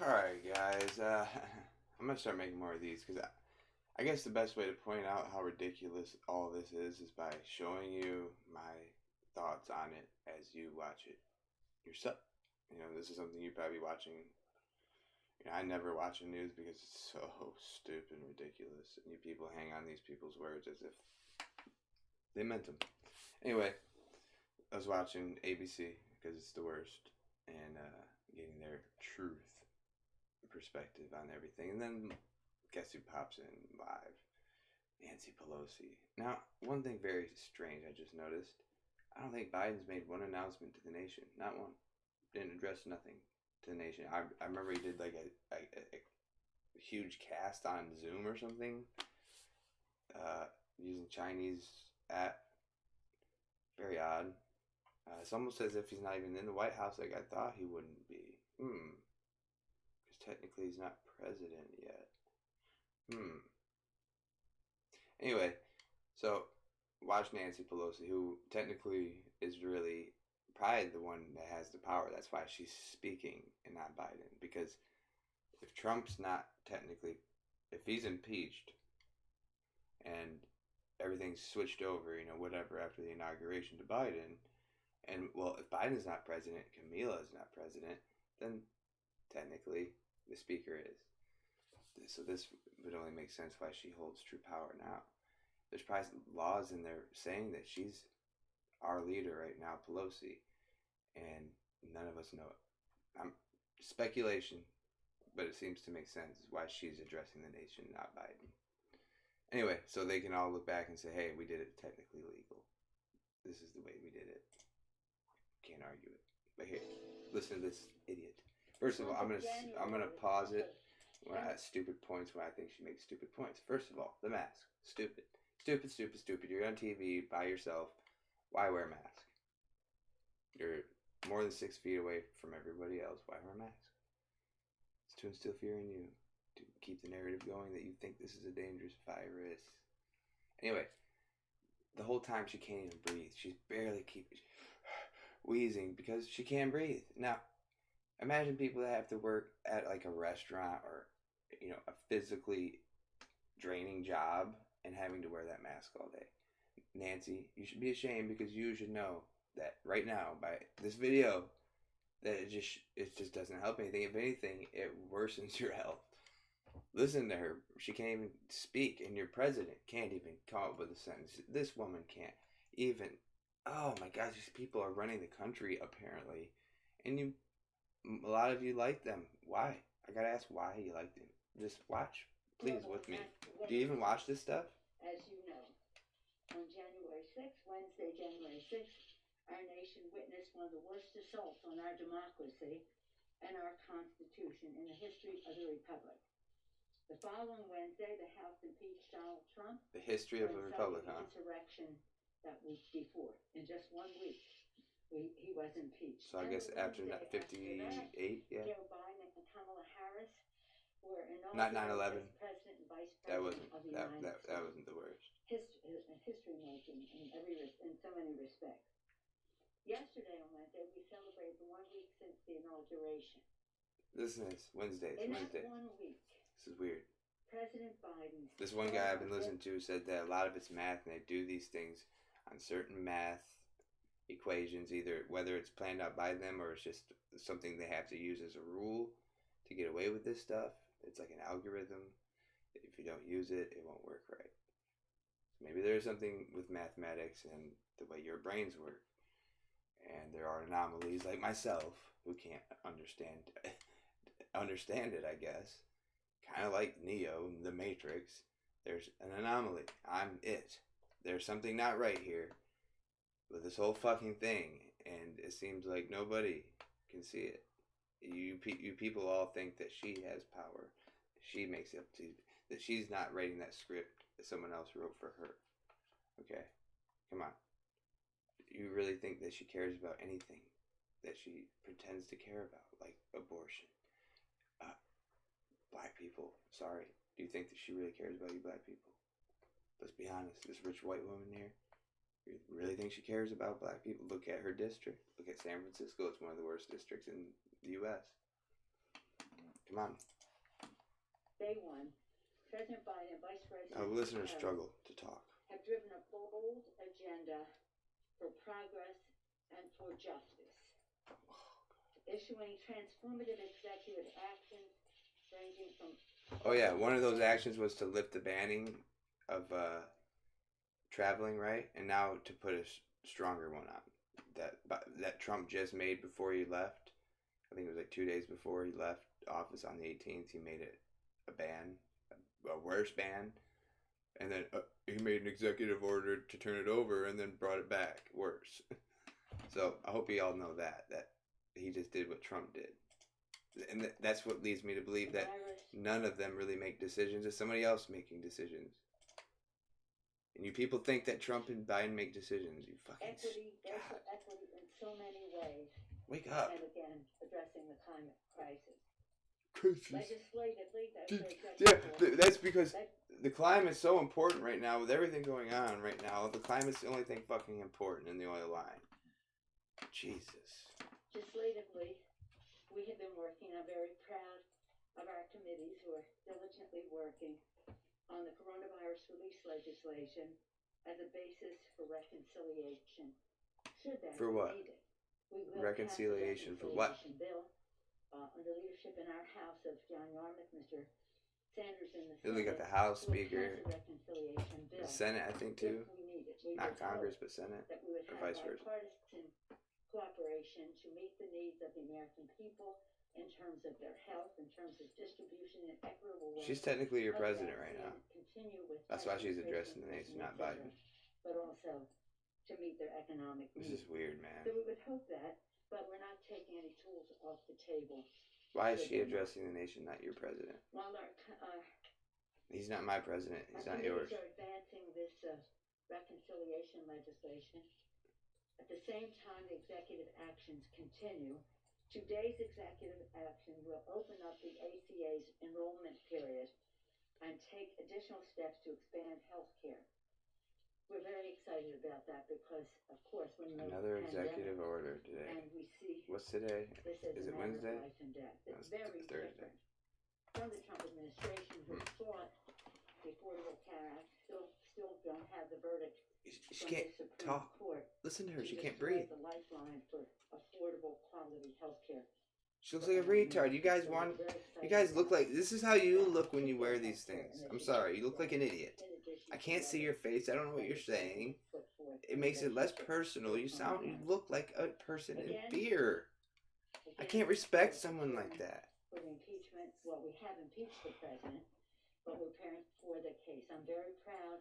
Alright, guys. I'm gonna start making more of these because I guess the best way to point out how ridiculous all this is by showing you my thoughts on it as you watch it yourself. This is something you probably watching. I never watch the news because it's so stupid and ridiculous. And you people hang on these people's words as if they meant them. Anyway, I was watching ABC because it's the worst and getting their truth perspective on everything. And then guess who pops in live? Nancy Pelosi. Now, one thing very strange I just noticed. I don't think Biden's made one announcement to the nation. Not one. Didn't address nothing to the nation. I remember he did like a huge cast on Zoom or something, using Chinese app. Very odd. It's almost as if he's not even in the White House like I thought he wouldn't be. Because technically he's not president yet. Anyway, so watch Nancy Pelosi, who technically is really probably the one that has the power. That's why she's speaking and not Biden. Because if Trump's not technically, if he's impeached and everything's switched over, whatever, after the inauguration to Biden, and well, if Biden's not president, Camila is not president, then technically the speaker is. So this would only make sense why she holds true power now. There's probably laws in there saying that she's our leader right now, Pelosi, and none of us know it. I'm speculation, but it seems to make sense why she's addressing the nation, not Biden. Anyway, so they can all look back and say, hey, we did it technically legal. This is the way we did it. Can't argue it. But here, listen to this idiot. First of all, I'm gonna pause it when at stupid points when I think she makes stupid points. First of all, the mask. Stupid. Stupid, stupid, stupid. You're on TV by yourself. Why wear a mask? You're more than 6 feet away from everybody else. Why wear a mask? It's to instill fear in you. To keep the narrative going that you think this is a dangerous virus. Anyway, the whole time she can't even breathe. She's barely keeping wheezing because she can't breathe. Now, imagine people that have to work at like a restaurant or a physically draining job and having to wear that mask all day. Nancy, you should be ashamed because you should know that right now by this video that it just doesn't help anything. If anything, it worsens your health. Listen to her. She can't even speak, and your president can't even come up with a sentence. This woman can't even. Oh my gosh, these people are running the country apparently, and a lot of you like them. Why? I gotta ask why you like them. Just watch, please, with me. Do you even watch this stuff? As you know, on January 6th, Wednesday, January 6th, our nation witnessed one of the worst assaults on our democracy and our Constitution in the history of the Republic. The following Wednesday, the House impeached Donald Trump. The history of the Republic, huh? Insurrection that week before. In just 1 week, he was impeached. So I guess after that 58, yeah. Joe Biden and Kamala Harris were Not inaugurated 9/11. as President and Vice That President wasn't of the United States. that wasn't the worst. History making in so many respects. Yesterday on Wednesday, we celebrated the 1 week since the inauguration. Listen to this. Wednesday. In Wednesday. that 1 week, This is weird. President Biden. This one guy I've been listening to said that a lot of it's math, and they do these things on certain math equations, either whether it's planned out by them or it's just something they have to use as a rule to get away with this stuff. It's like an algorithm. If you don't use it, it won't work right. So maybe there's something with mathematics and the way your brains work. And there are anomalies like myself who can't understand it, I guess. Kind of like Neo in the Matrix. There's an anomaly. I'm it. There's something not right here with this whole fucking thing, and it seems like nobody can see it. You people all think that she has power. She makes it up to you. That she's not writing that script that someone else wrote for her. Okay? Come on. You really think that she cares about anything that she pretends to care about, like abortion? Black people. Sorry. Do you think that she really cares about you black people? Let's be honest. This rich white woman here, you really think she cares about black people? Look at her district. Look at San Francisco. It's one of the worst districts in the U.S. Come on. Day one, President Biden and Vice President Our listeners Harris struggle to talk. have driven a bold agenda for progress and for justice, issuing transformative executive actions ranging from... Oh yeah, one of those actions was to lift the banning of traveling, right? And now to put a stronger one on that Trump just made before he left. I think it was like 2 days before he left office on the 18th. He made it a ban, a worse ban, and then he made an executive order to turn it over, and then brought it back worse. So I hope you all know that he just did what Trump did, and that's what leads me to believe that none of them really make decisions. It's somebody else making decisions. And you people think that Trump and Biden make decisions. You fucking equity, God. equity in so many ways. Wake up. And again, addressing the climate crisis. Crisis. Legislatively, that's because the climate's so important right now with everything going on right now. The climate's the only thing fucking important in the oil line. Jesus. Legislatively, we have been working. I'm very proud of our committees who are diligently working on the coronavirus release legislation as a basis for reconciliation. Should that for what? be needed, we will reconciliation for what? Bill under leadership in our House of John Yarmouth, Mr. Sanders in the Then we got the House Speaker, the Senate, I think too. Not Congress, but Senate, that we would or have vice versa. bipartisan cooperation to meet the needs of the American people in terms of their health, in terms of distribution and equitable. She's technically your president right now. That's why she's addressing the nation, not Biden. But also to meet their economic needs. This is weird, man. So we would hope that, but we're not taking any tools off the table. Why is she addressing the nation, not your president? While he's not my president. He's not yours. Are advancing this reconciliation legislation. At the same time, the executive actions continue. Today's executive action will open up the ACA's enrollment period and take additional steps to expand health care. We're very excited about that because, of course, when you another executive order today. And we see what's today? This is it Wednesday? Life and death. It's no, very Thursday. Different from the Trump administration, who fought the Affordable Care Act. Still don't have the verdict. She can't talk. Court. Listen to her. She can't breathe. The lifeline for affordable quality health care. She looks like a retard. You guys look like, this is how you look when you wear these things. I'm sorry. You look like an idiot. I can't see your face. I don't know what you're saying. It makes it less personal. You look like a person in fear. I can't respect someone like that. For the impeachment, well, we have impeached the president, but we're preparing for the case. I'm very proud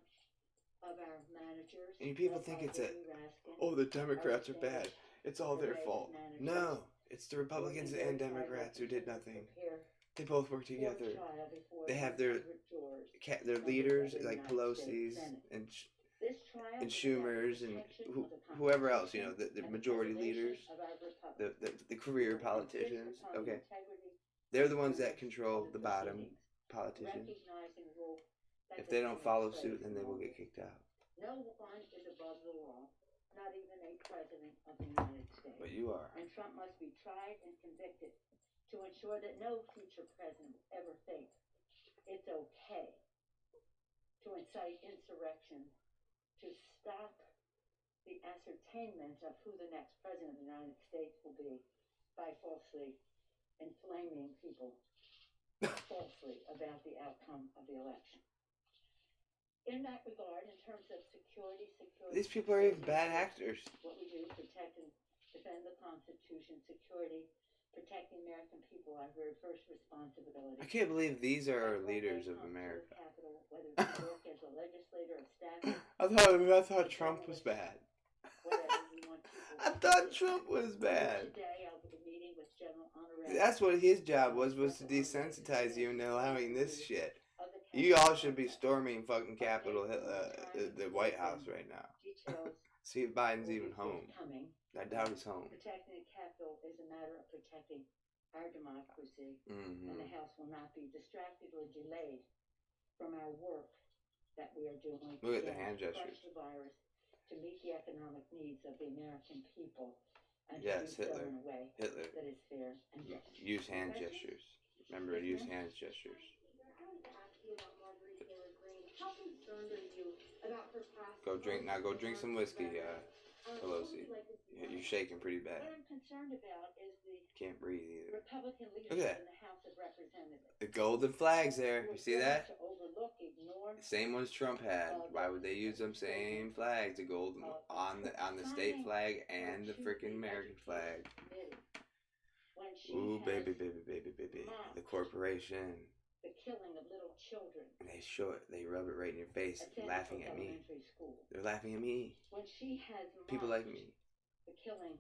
of our managers. And people think it's the Democrats are bad. It's all their fault. No, it's the Republicans and Democrats who did nothing. They both work together. They have their leaders like Pelosi's and Schumer's and whoever else, you know, the majority leaders, the career politicians. Okay, they're the ones that control the bottom politicians. If they don't follow suit, then they will get kicked out. No one is above the law, not even a president of the United States. But you are. And Trump must be tried and convicted to ensure that no future president ever thinks it's okay to incite insurrection, to stop the ascertainment of who the next president of the United States will be by falsely inflaming people falsely about the outcome of the election. In that regard, in terms of security... These people are even bad actors. What we do, protect and defend the Constitution, security, protect the American people, our very first responsibility. I can't believe these are our leaders of America. Whether you work as a legislator or staff... I thought Trump was bad. I thought Trump was bad. Today, I'll be meeting with General Honorary... That's what his job was to desensitize you into allowing this shit. You all should be storming fucking Capitol, the White House right now. See if Biden's even home. I doubt he's home. Protecting the Capitol is a matter of protecting our democracy, and the House will not be distracted or delayed from our work that we are doing. Look at the hand gestures. The virus to meet the economic needs of the American people, and yes, to do Hitler. so in a way Hitler. that is fair and just. Use hand gestures. Remember, use hand gestures. I wanted to ask you about Marjorie Taylor Greene. How concerned are you about her past? Go drink now. Go drink some whiskey, Pelosi. Like You're shaking pretty bad. what I'm concerned about is the Can't breathe either. Republican Look at leadership that. in the House of Representatives. The golden flags there. You see that? To overlook, ignore, The same ones Trump had. Why would they use them same flags? The golden on the state flag and the freaking American flag. Ooh, baby, baby, baby, baby. The corporation. The killing of little children. And they show it. They rub it right in your face, laughing at me. They're laughing at me. When she has people like me. The killing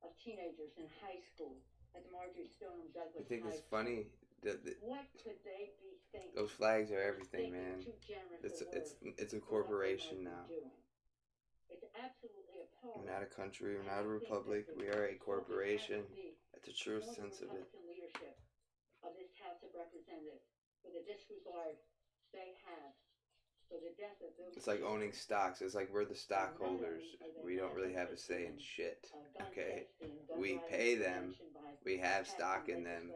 of teenagers in high school at the Marjorie Stoneman Douglas. You think it's funny? What could they be thinking? Those flags are everything, man. It's a corporation now. It's absolutely appalling. We're not a country. We're not a republic. We are a corporation. That's the true sense of it. Leadership of this House of Representatives for the disregard they have for the death of those. It's like owning stocks. It's like we're the stockholders. We don't really have a say in shit. Okay, we pay them. We have stock in them,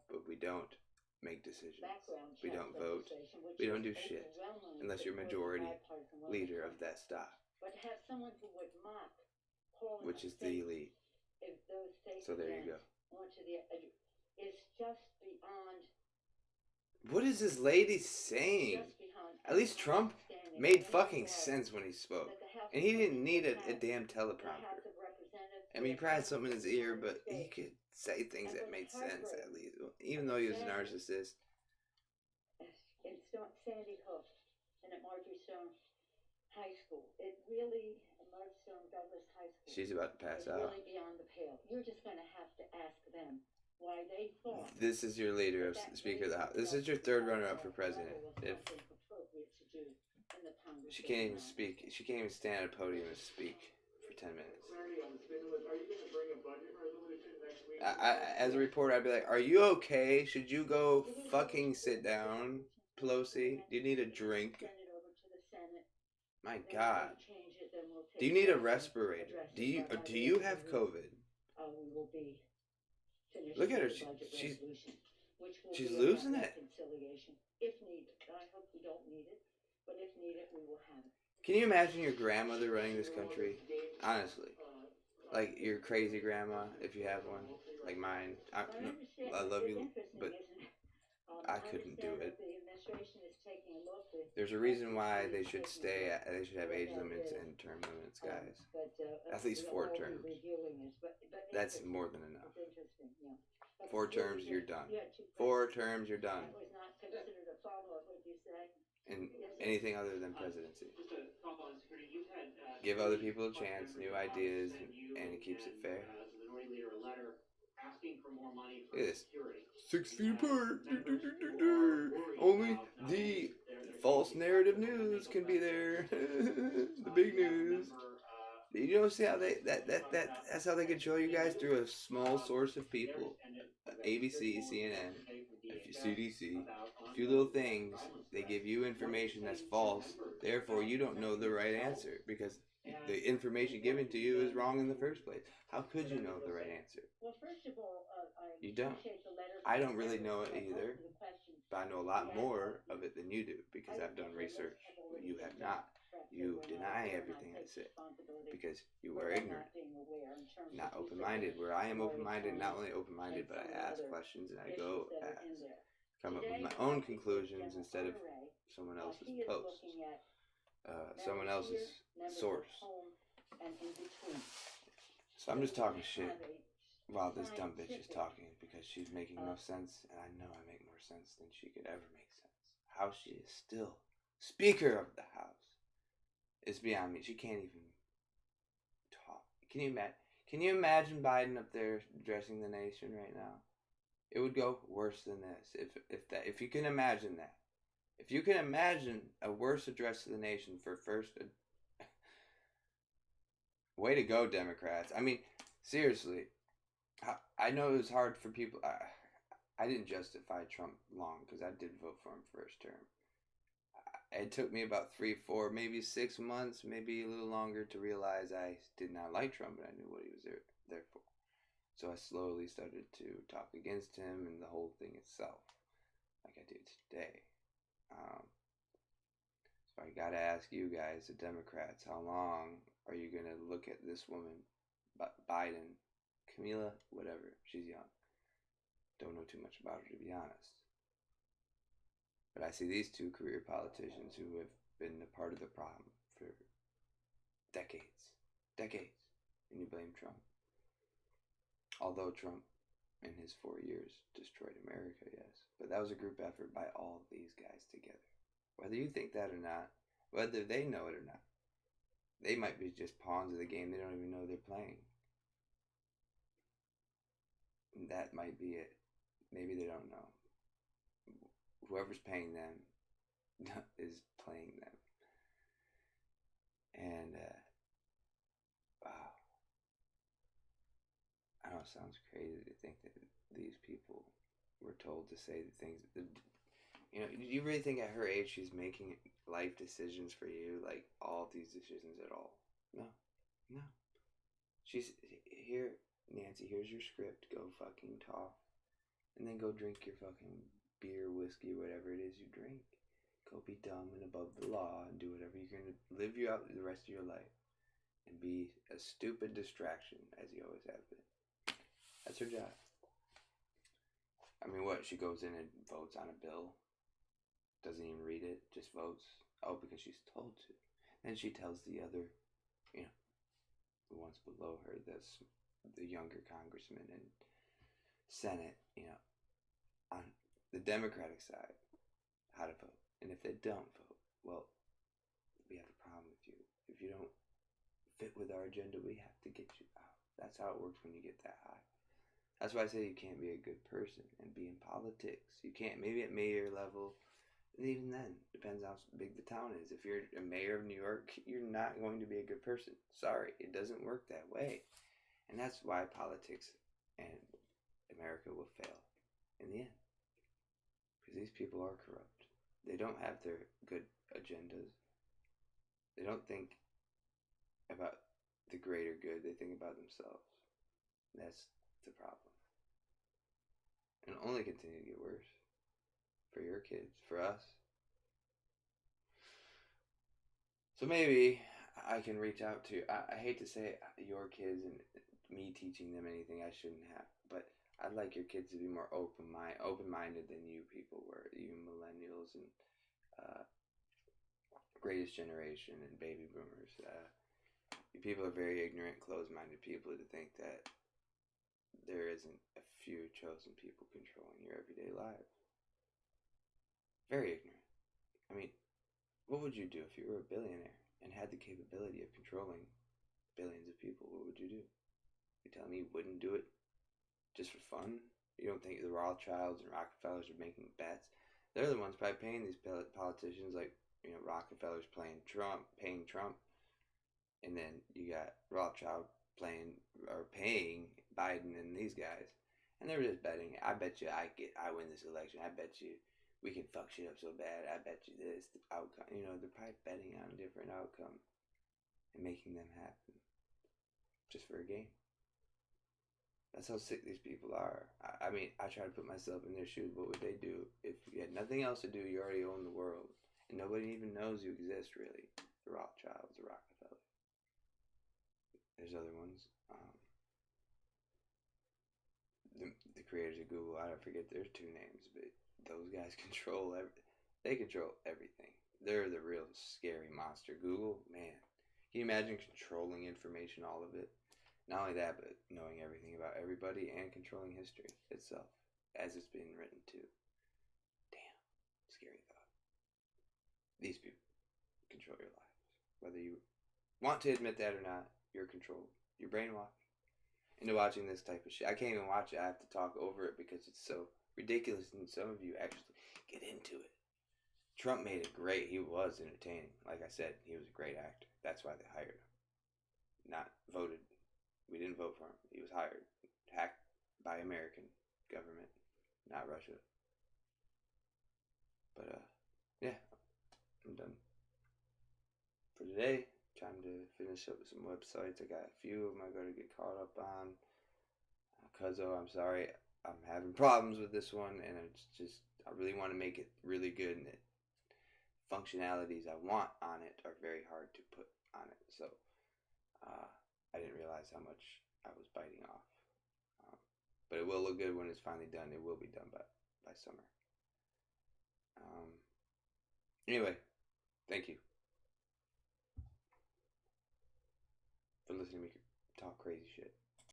but we don't make decisions. We don't vote. We don't do shit unless you're majority leader of that stock, but to have someone who would mock, which is the elite. So there you go. Is just beyond. What is this lady saying? At least Trump made fucking sense when he spoke. And he didn't need a damn teleprompter. I mean, he probably had something in his ear, but he could say things that made sense at least. Even though he was a narcissist. In Sandy Hook and at Marjorie Stone High School. It really, Marjorie Stone Douglas High School. She's about to pass out. Really beyond the pale. You're just going to have to ask them why they thought. This is your leader of Speaker of the House. This is your third runner-up for president. If she can't even speak, she can't even stand at a podium and speak for 10 minutes. As a reporter, I'd be like, "Are you okay? Should you go fucking sit down, Pelosi? Do you need a drink? My God, do you need a respirator? Do you have COVID?" Look at her. She's losing it. If needed. I hope we don't need it, but if needed, we will have it. Can you imagine your grandmother running this country? Honestly. Like your crazy grandma, if you have one. Like mine. I love you, but I couldn't do it. There's a reason why they should have age limits and term limits, guys. At least 4 terms. That's more than enough. 4 terms, you're done. 4 terms, you're done. And anything other than presidency. Give other people a chance, new ideas, and it keeps it fair. Look at this. 6 feet apart. Only the false narrative news can be there. The big news. You don't see how that's how they control you guys, through a small source of people. ABC, CNN, CDC, a few little things. They give you information that's false. Therefore, you don't know the right answer because the information given to you is wrong in the first place. How could you know the right answer? Well, first of all, you don't. I don't really know it either, but I know a lot more of it than you do because I've done research. You have not. You deny everything I say because you are ignorant, not open-minded. Where I am open-minded, not only open-minded, but I ask questions and I go come up with my own conclusions instead of someone else's post, someone else's source. So I'm just talking shit while this dumb bitch is talking because she's making no sense, and I know I make more sense than she could ever make sense. How she is still Speaker of the House is beyond me. She can't even talk. Can you imagine Biden up there addressing the nation right now? It would go worse than this. If you can imagine that. If you can imagine a worse address to the nation for first... Way to go, Democrats. I mean, seriously. I know it was hard for people. I didn't justify Trump long because I did vote for him first term. It took me about 3, 4, maybe 6 months, maybe a little longer to realize I did not like Trump and I knew what he was there for. So I slowly started to talk against him and the whole thing itself, like I do today. Um, so I gotta ask you guys, the Democrats, how long are you gonna look at this woman, Biden, Camila, whatever? She's young. Don't know too much about her, to be honest. But I see these two career politicians who have been a part of the problem for decades, decades, and you blame Trump. Although Trump, in his 4 years, destroyed America, yes, but that was a group effort by all of these guys together. Whether you think that or not, whether they know it or not, they might be just pawns of the game they don't even know they're playing. And that might be it. Maybe they don't know. Whoever's paying them is playing them. And, wow. I know it sounds crazy to think that these people were told to say the things. You know, do you really think at her age she's making life decisions for you? Like, all these decisions at all? No. No. She's here, Nancy, here's your script. Go fucking talk. And then go drink your fucking beer, whiskey, whatever it is you drink. Go be dumb and above the law and do whatever you're going to live you out the rest of your life. And be a stupid distraction, as you always have been. That's her job. I mean, what? She goes in and votes on a bill, doesn't even read it, just votes. Oh, because she's told to. Then she tells the other, you know, the ones below her, the younger congressman and Senate, you know, on the Democratic side, how to vote. And if they don't vote, well, we have a problem with you. If you don't fit with our agenda, we have to get you out. That's how it works when you get that high. That's why I say you can't be a good person and be in politics. You can't, maybe at mayor level, and even then, depends how big the town is. If you're a mayor of New York, you're not going to be a good person. Sorry, it doesn't work that way. And that's why politics and America will fail in the end. Because these people are corrupt. They don't have their good agendas. They don't think about the greater good. They think about themselves. That's the problem. And it'll only continue to get worse. For your kids, for us. So maybe I can reach out to, I hate to say your kids and me teaching them anything I shouldn't have, but I'd like your kids to be more open-minded than you people were, you millennials and greatest generation and baby boomers. You people are very ignorant, closed-minded people to think that there isn't a few chosen people controlling your everyday lives. Very ignorant. I mean, what would you do if you were a billionaire and had the capability of controlling billions of people? What would you do? You telling me you wouldn't do it just for fun? You don't think the Rothschilds and Rockefellers are making bets? They're the ones probably paying these politicians, like, you know, Rockefeller's paying Trump, and then you got Rothschild paying Biden and these guys, and they were just betting. I bet you I win this election. I bet you we can fuck shit up so bad. I bet you this the outcome. You know, they're probably betting on a different outcome and making them happen just for a game. That's how sick these people are. I mean, I try to put myself in their shoes. What would they do if you had nothing else to do? You already own the world, and nobody even knows you exist, really. The Rothschilds, the Rockefellers. There's other ones. The creators of Google, I don't forget their two names, but those guys control they control everything. They're the real scary monster. Google, man, can you imagine controlling information, all of it? Not only that, but knowing everything about everybody and controlling history itself as it's being written too. Damn, scary thought. These people control your lives. Whether you want to admit that or not, you're controlled. You're brainwashed into watching this type of shit. I can't even watch it. I have to talk over it because it's so ridiculous, and some of you actually get into it. Trump made it great. He was entertaining. Like I said, he was a great actor. That's why they hired him. Not voted. We didn't vote for him. He was hired. Hacked by American government, not Russia. But, yeah, I'm done for today. Time to finish up with some websites. I got a few of them I gotta get caught up on. Cuzzo, I'm sorry. I'm having problems with this one, and it's just I really want to make it really good, and the functionalities I want on it are very hard to put on it. So uh, I didn't realize how much I was biting off. Um, but it will look good when it's finally done. It will be done by summer. Um, anyway, thank you for listening to me talk crazy shit.